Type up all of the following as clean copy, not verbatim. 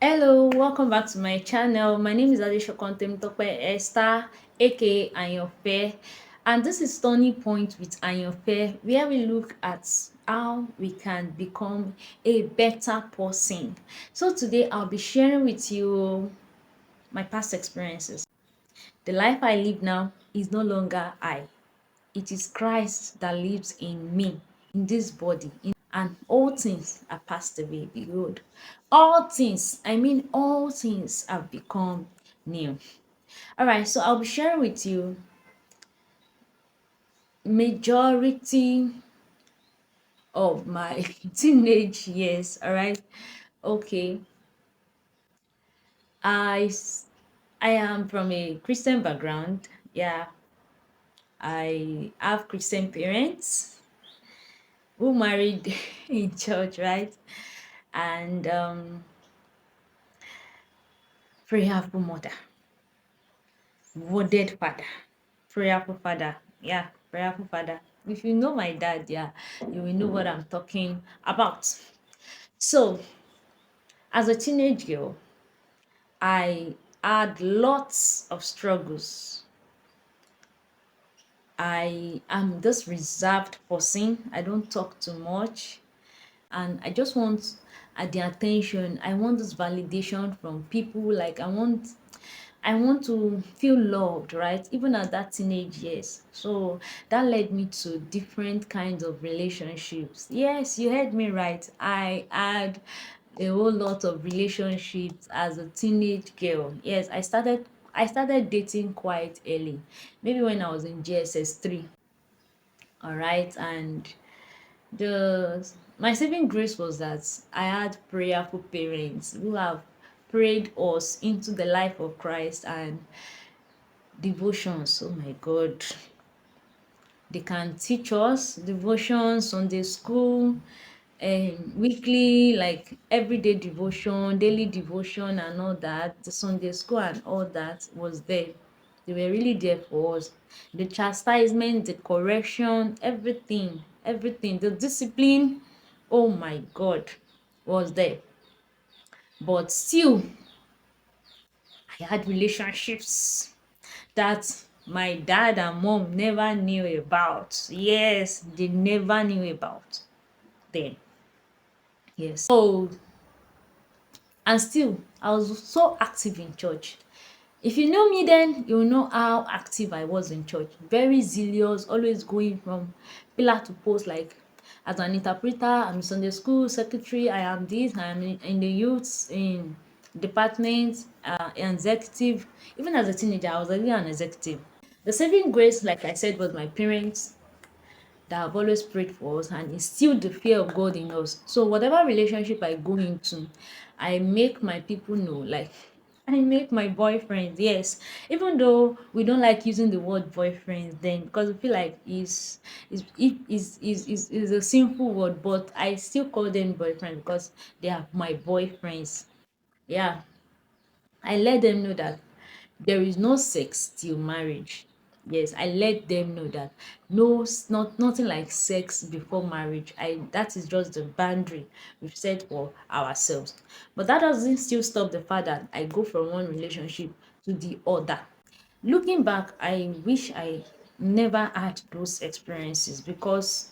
Hello, welcome back to my channel. My name is Adesokan Temitope Esther, aka Ayanfe, and this is Turning Point with Ayanfe, where we look at how we can become a better person. So today I'll be sharing with you my past experiences. The life I live now is no longer I. It is Christ that lives in me, in this body, and all things are passed away. Behold, all things, I mean, all things have become new. All right, so I'll be sharing with you majority of my teenage years. All right, okay. I s- I am from a Christian background. Yeah, I have Christian parents who married in church, right? And prayerful mother, worded father, prayerful father. Yeah, prayerful father. If you know my dad, yeah, you will know what I'm talking about. So, as a teenage girl, I had lots of struggles. I am this reserved person. I don't talk too much. And I just want the attention. I want this validation from people. Like I want to feel loved, right? Even at that teenage years. So that led me to different kinds of relationships. Yes, you heard me right. I had a whole lot of relationships as a teenage girl. Yes, I started dating quite early. Maybe when I was in GSS 3. All right, and the my saving grace was that I had prayerful parents who have prayed us into the life of Christ and devotions. Oh my God. They can teach us devotions, Sunday school, weekly, like everyday devotion, daily devotion, and all that. The Sunday school and all that was there. They were really there for us. The chastisement, the correction, everything, the discipline, oh my God, was there. But still, I had relationships that my dad and mom never knew about. Yes, they never knew about then. Yes. So, and still, I was so active in church. If you know me then, you'll know how active I was in church. Very zealous, always going from pillar to post, like as an interpreter, I'm Sunday school secretary, I am this, I am in the youth, in department, executive. Even as a teenager, I was already an executive. The saving grace, like I said, was my parents that have always prayed for us and instilled the fear of God in us. So whatever relationship I go into, I make my people know, like I make my boyfriends, yes. Even though we don't like using the word boyfriends then because we feel like is a sinful word, but I still call them boyfriend because they are my boyfriends. Yeah. I let them know that there is no sex till marriage. Yes, I let them know that not nothing like sex before marriage. That is just the boundary we've set for ourselves. But that doesn't still stop the fact that I go from one relationship to the other. Looking back, I wish I never had those experiences because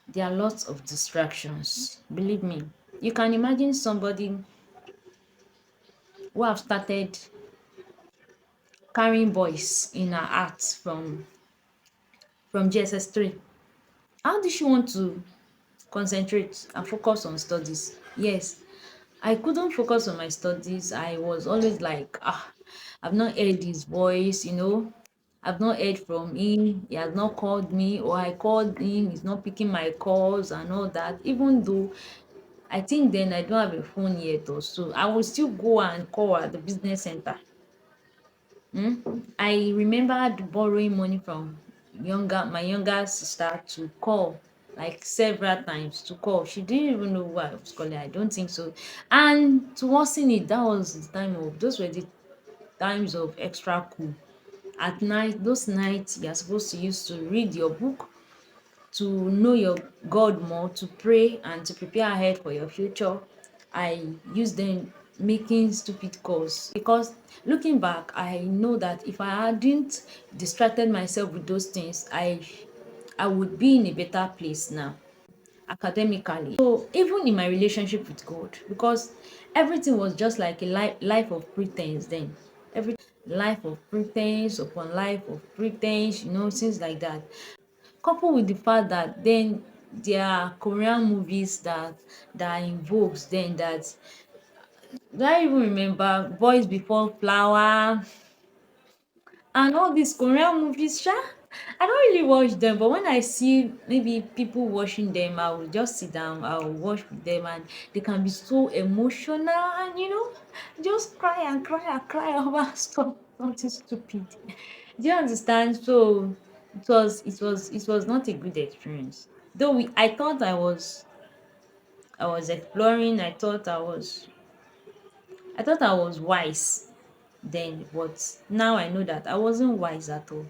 there are lots of distractions. Believe me, you can imagine somebody who have started carrying boys in her heart from GSS 3. How did she want to concentrate and focus on studies? Yes, I couldn't focus on my studies. I was always like, I've not heard his voice. I've not heard from him. He has not called me, or I called him. He's not picking my calls and all that. Even though I think then I don't have a phone yet, or so I will still go and call at the business center. I remembered borrowing money from my younger sister to call, like several times to call. She didn't even know who I was calling. I don't think so. And to worsen it, that was the time of those were the times of extra cool. At night, those nights you're supposed to use to read your book, to know your God more, to pray and to prepare ahead for your future. I use them making stupid calls. Because looking back, I know that if I hadn't distracted myself with those things, I would be in a better place now academically. So even in my relationship with God, because everything was just like a life of pretense then. Every life of pretense upon life of pretense, things like that. Coupled with the fact that then there are Korean movies that are in vogue then, that do I even remember Boys Before Flower and all these Korean movies, sha. I don't really watch them, but when I see maybe people watching them, I will just sit down, I will watch with them, and they can be so emotional, and just cry and cry and cry over stuff, something stupid. Do you understand? So it was not a good experience. Though I thought I was exploring, I thought I was wise then, but now I know that I wasn't wise at all.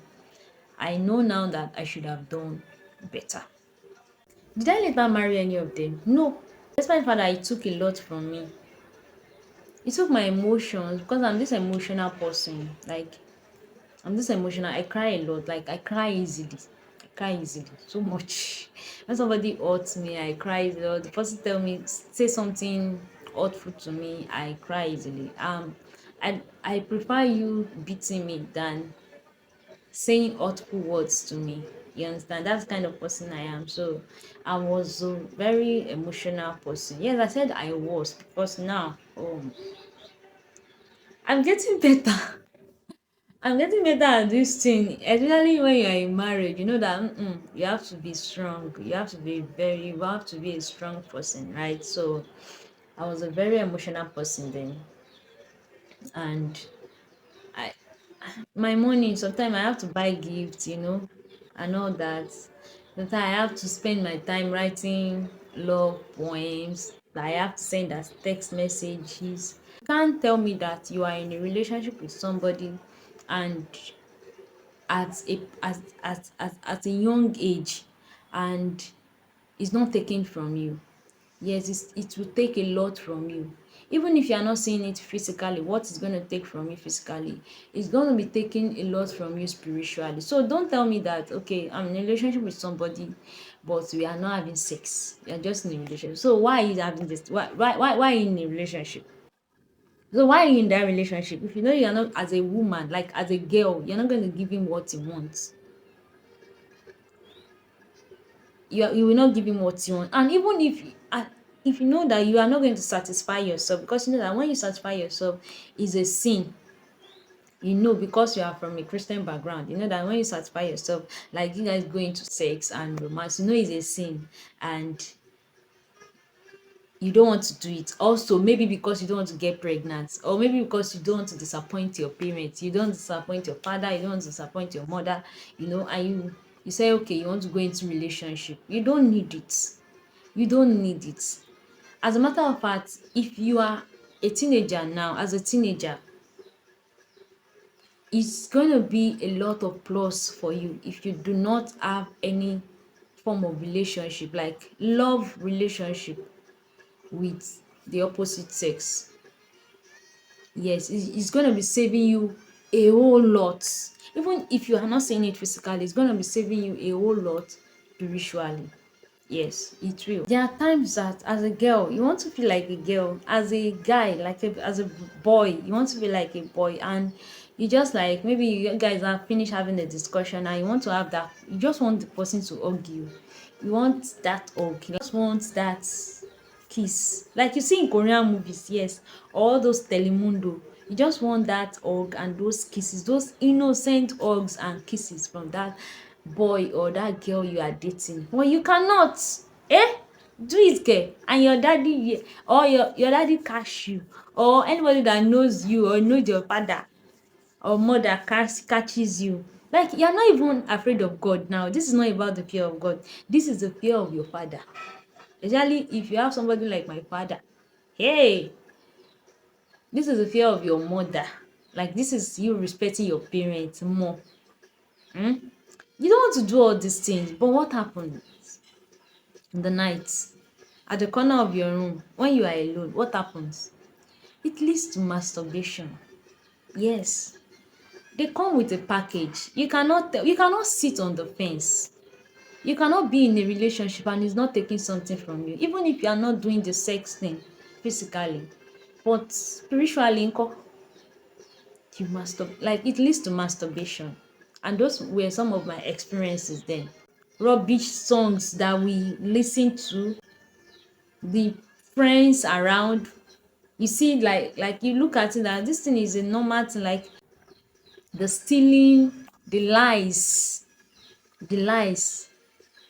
I know now that I should have done better. Did I later marry any of them? No. Despite the fact that it took a lot from me. It took my emotions, because I'm this emotional person. Like, I'm this emotional. I cry a lot. Like, I cry easily. I cry easily. So much. When somebody hurts me, I cry easily. Or the person say something hurtful to me, I cry easily. I prefer you beating me than saying hurtful words to me. You understand? That's the kind of person I am. So I was a very emotional person. Yes, I said I was, because now, I'm getting better. I'm getting better at this thing, especially when you're in marriage. You know that you have to be strong. You have to be a strong person, right? So I was a very emotional person then, and I my money, sometimes I have to buy gifts, and all that. Sometimes I have to spend my time writing love poems that I have to send as text messages. You can't tell me that you are in a relationship with somebody, and at a young age, and it's not taken from you. Yes, it will take a lot from you. Even if you are not seeing it physically, what is going to take from you physically is going to be taking a lot from you spiritually. So don't tell me that, okay, I'm in a relationship with somebody, but we are not having sex. We are just in a relationship. So why are you having this? Why are you in a relationship? So why are you in that relationship? If you know you're not, as a woman, like as a girl, you're not going to give him what he wants. You will not give him what you want. And even if you know that you are not going to satisfy yourself, because you know that when you satisfy yourself is a sin. Because you are from a Christian background, you know that when you satisfy yourself, like you guys go into sex and romance, is a sin, and you don't want to do it. Also, maybe because you don't want to get pregnant, or maybe because you don't want to disappoint your parents, you don't want to disappoint your father, you don't want to disappoint your mother, and you say, okay, you want to go into relationship. You don't need it. You don't need it. As a matter of fact, if you are a teenager now, as a teenager, it's going to be a lot of plus for you if you do not have any form of relationship, like love relationship with the opposite sex. Yes, it's going to be saving you a whole lot. Even if you are not saying it physically, it's going to be saving you a whole lot spiritually. Yes, it will. There are times that as a girl, you want to feel like a girl. As a guy, as a boy, you want to feel like a boy. And you just like, maybe you guys are finished having a discussion and you want to have that. You just want the person to hug you. You want that hug. You just want that kiss. Like you see in Korean movies, yes. All those telemundo. You just want that hug and those kisses, those innocent hugs and kisses from that boy or that girl you are dating. Well, you cannot. Eh? Do it, girl. And your daddy, or your daddy catch you, or anybody that knows you or knows your father or mother catches you. Like, you're not even afraid of God now. This is not about the fear of God. This is the fear of your father. Especially if you have somebody like my father. Hey, this is the fear of your mother. Like, this is you respecting your parents more. Hmm? You don't want to do all these things, but what happened in the night? at the corner of your room when you are alone, what happens? It leads to masturbation. Yes, they come with a package. You cannot sit on the fence. You cannot be in a relationship and it's not taking something from you, even if you are not doing the sex thing physically, but spiritually you like it leads to masturbation. And those were some of my experiences then. Rubbish songs that we listen to, the friends around, you see, like you look at it that this thing is a normal thing, like the stealing, the lies.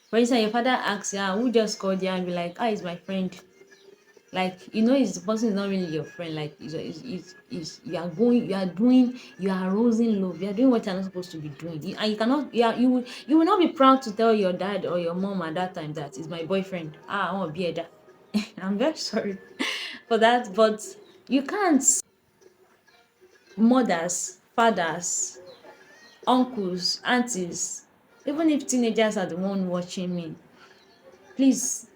For instance, your father asks you, who just called you, and be like, it's my friend. Like, it's the person is not really your friend. Like, you are arousing love, you are doing what you're not supposed to be doing. And you cannot, you will not be proud to tell your dad or your mom at that time that is my boyfriend. I want to be a dad. I'm very sorry for that, but you can't. Mothers, fathers, uncles, aunties, even if teenagers are the one watching me, please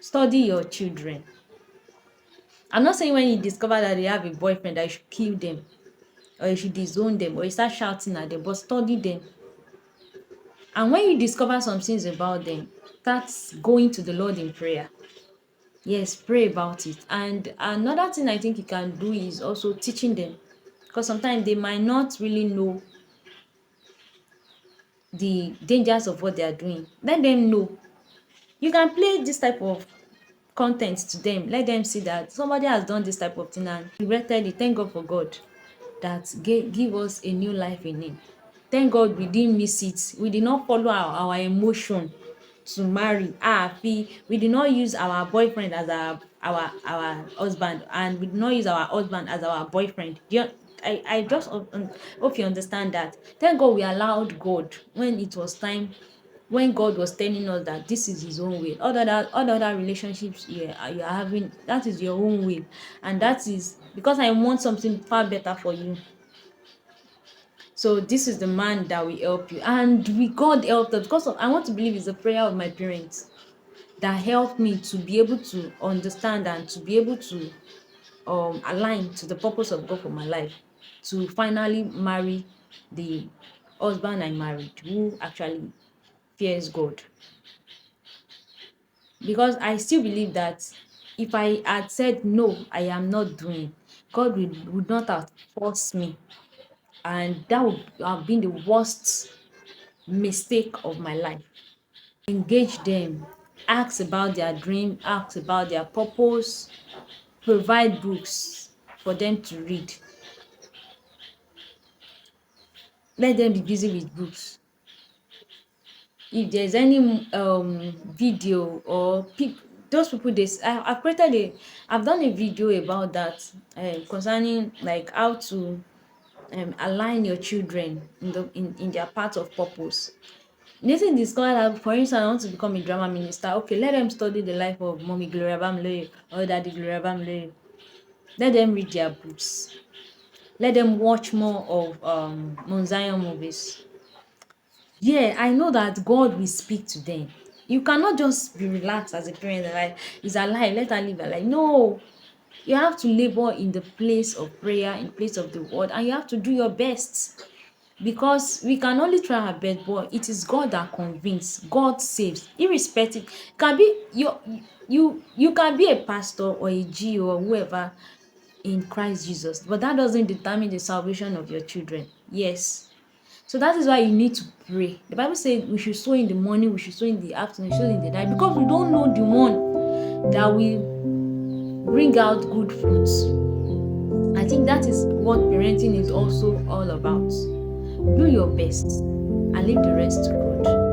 study your children. I'm not saying when you discover that they have a boyfriend that you should kill them or you should disown them or you start shouting at them, but study them. And when you discover some things about them, start going to the Lord in prayer. Yes, pray about it. And another thing I think you can do is also teaching them, because sometimes they might not really know the dangers of what they are doing. Let them know. You can play this type of content to them. Let them see that somebody has done this type of thing and regretted it. Thank God for God that give us a new life in Him. Thank God we didn't miss it. We did not follow our emotion to marry. We did not use our boyfriend as our husband, and we did not use our husband as our boyfriend. I just hope you understand that. Thank God we allowed God when it was time, when God was telling us that this is His own will. All other relationships you are having, that is your own will, and that is because I want something far better for you. So this is the man that will help you, and God helped us, because I want to believe it's the prayer of my parents that helped me to be able to understand and to be able to align to the purpose of God for my life, to finally marry the husband I married, who actually fears God. Because I still believe that if I had said no, I am not doing, God would not have forced me, and that would have been the worst mistake of my life. Engage them, ask about their dream, ask about their purpose, provide books for them to read. Let them be busy with books. If there's any video or those people, I've done a video about that, concerning like how to align your children in their path of purpose. Nathan discovered that, for instance, I want to become a drama minister. Okay, let them study the life of Mommy Gloria Bamloye or Daddy Gloria Bamloye. Let them read their books. Let them watch more of Mount Zion movies. Yeah, I know that God will speak to them. You cannot just be relaxed as a parent and like, it's alive, let her live her life. No, you have to labor in the place of prayer, in place of the word, and you have to do your best. Because we can only try our best, but it is God that convinces, God saves, irrespective. Can be you can be a pastor or a G or whoever in Christ Jesus, but that doesn't determine the salvation of your children. Yes. So that is why you need to pray. The Bible says we should sow in the morning, we should sow in the afternoon, we should sow in the night, because we don't know the one that will bring out good fruits. I think that is what parenting is also all about. Do your best and leave the rest to God.